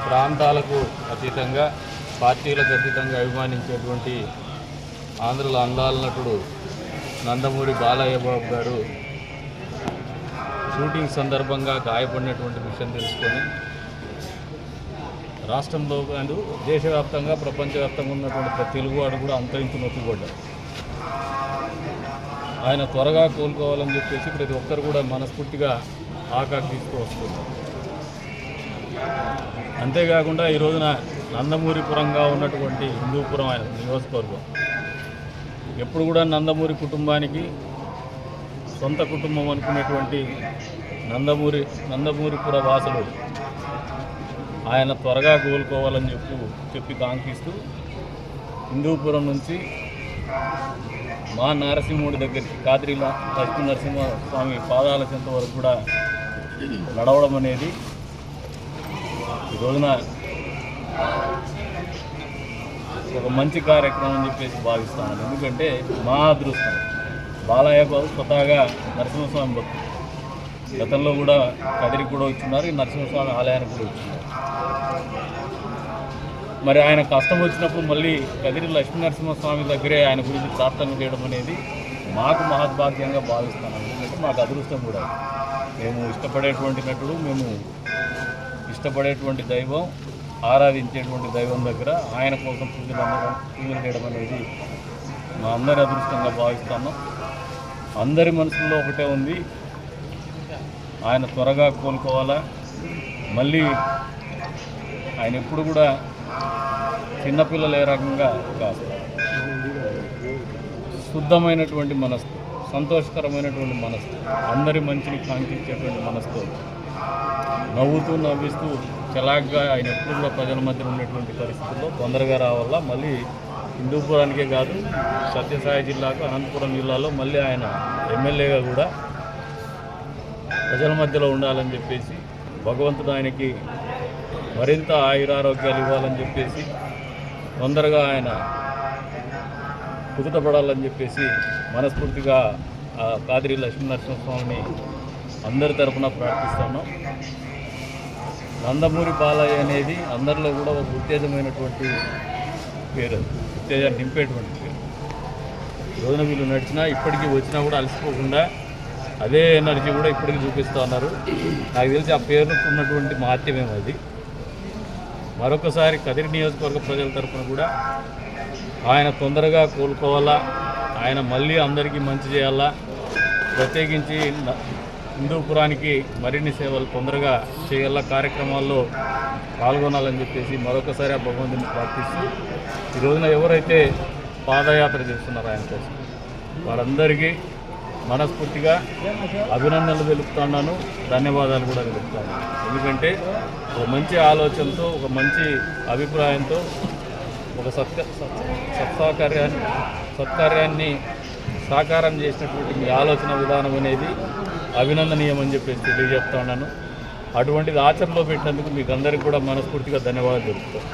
ప్రాంతాలకు అతీతంగా పార్టీలకు అతీతంగా అభిమానించేటువంటి ఆంధ్రుల అందాల నటుడు నందమూరి బాలయ్య బాబు గారు షూటింగ్ సందర్భంగా గాయపడినటువంటి విషయం తెలుసుకొని రాష్ట్రంలో అందు దేశవ్యాప్తంగా ప్రపంచవ్యాప్తంగా ఉన్నటువంటి ప్రతి తెలుగువాడు కూడా అంతరించి నొప్పిపడ్డారు. ఆయన త్వరగా కోలుకోవాలని చెప్పేసి ప్రతి ఒక్కరు కూడా మనస్ఫూర్తిగా ఆకాంక్షిస్తూ వస్తున్నారు. అంతేకాకుండా ఈ రోజున నందమూరిపురంగా ఉన్నటువంటి హిందూపురం ఆయన నియోజకవర్గం ఎప్పుడు కూడా నందమూరి కుటుంబానికి సొంత కుటుంబం అనుకునేటువంటి నందమూరిపుర వాసులు ఆయన త్వరగా కోలుకోవాలని చెప్పి కాంక్షిస్తూ హిందూపురం నుంచి మా నారసింహుడి దగ్గరికి కాద్రి లక్ష్మీ నరసింహస్వామి పాదాల చెంత వరకు కూడా నడవడం అనేది ఈ రోజున ఒక మంచి కార్యక్రమం అని చెప్పేసి భావిస్తాను. ఎందుకంటే మా అదృష్టం బాలయ్య బాబు స్వతహాగా నరసింహస్వామి భక్తులు. గతంలో కూడా కదిరికి కూడా వచ్చిన్నారు, ఈ నరసింహస్వామి ఆలయానికి కూడా వచ్చిన్నారు. మరి ఆయన కష్టం వచ్చినప్పుడు మళ్ళీ కదిరి లక్ష్మీ నరసింహస్వామి దగ్గరే ఆయన గురించి ప్రార్థన చేయడం అనేది మాకు మహద్భాగ్యంగా భావిస్తాను. ఎందుకంటే మాకు అదృష్టం కూడా మేము ఇష్టపడేటువంటి నటుడు, మేము ఇష్టపడేటువంటి దైవం, ఆరాధించేటువంటి దైవం దగ్గర ఆయన కోసం పూజలు చేయడం అనేది మా అందరి అదృష్టంగా భావిస్తాను. అందరి మనసుల్లో ఒకటే ఉంది, ఆయన త్వరగా కోలుకోవాలా. మళ్ళీ ఆయన ఎప్పుడు కూడా చిన్నపిల్లలు ఏ రకంగా కాదు, శుద్ధమైనటువంటి మనస్సు, సంతోషకరమైనటువంటి మనస్సు, అందరి మంచిని కాంక్షించేటువంటి మనస్సు, నవ్వుతూ నవ్విస్తూ చలాగ్గా ఆయన ఎప్పుడు కూడా ప్రజల మధ్య ఉన్నటువంటి పరిస్థితుల్లో తొందరగా రావాలా. మళ్ళీ హిందూపురానికే కాదు సత్యసాయి జిల్లాకు అనంతపురం జిల్లాలో మళ్ళీ ఆయన ఎమ్మెల్యేగా కూడా ప్రజల మధ్యలో ఉండాలని చెప్పేసి భగవంతుడు ఆయనకి మరింత ఆయురారోగ్యాలు ఇవ్వాలని చెప్పేసి తొందరగా ఆయన కుదుటపడాలని చెప్పేసి మనస్ఫూర్తిగా కాద్రి లక్ష్మీ నరసింహస్వామిని అందరి తరఫున ప్రార్థిస్తున్నాం. నందమూరి బాలయ్య అనేది అందరిలో కూడా ఒక ఉత్తేజమైనటువంటి పేరు, ఉత్తేజాన్ని నింపేటువంటి పేరు. రోజున వీళ్ళు నడిచినా ఇప్పటికీ వచ్చినా కూడా అలసిపోకుండా అదే ఎనర్జీ కూడా ఇప్పటికీ చూపిస్తూ ఉన్నారు. నాకు తెలిసి ఆ పేరుకు ఉన్నటువంటి మహత్యమేమో అది. మరొకసారి కదిరి నియోజకవర్గ ప్రజల తరఫున కూడా ఆయన తొందరగా కోలుకోవాలా, ఆయన మళ్ళీ అందరికీ మంచి చేయాలా, ప్రత్యేకించి హిందూపురానికి మరిన్ని సేవలు తొందరగా చేయాల, కార్యక్రమాల్లో పాల్గొనాలని చెప్పేసి మరొకసారి ఆ భగవంతుని ప్రార్థిస్తూ ఈ రోజున ఎవరైతే పాదయాత్ర చేస్తున్నారో ఆయన కోసం వారందరికీ మనస్ఫూర్తిగా అభినందనలు తెలుపుతున్నాను, ధన్యవాదాలు కూడా తెలుపుతాను. ఎందుకంటే ఒక మంచి ఆలోచనతో, ఒక మంచి అభిప్రాయంతో, ఒక సత్కార్యాన్ని సాకారం చేసినటువంటి మీ ఆలోచన విధానం అనేది అభినందనీయమని చెప్పేసి తెలియజేస్తా ఉన్నాను. అటువంటిది ఆచరణలో పెట్టినందుకు మీకు అందరికీ కూడా మనస్ఫూర్తిగా ధన్యవాదాలు తెలుపుతాను.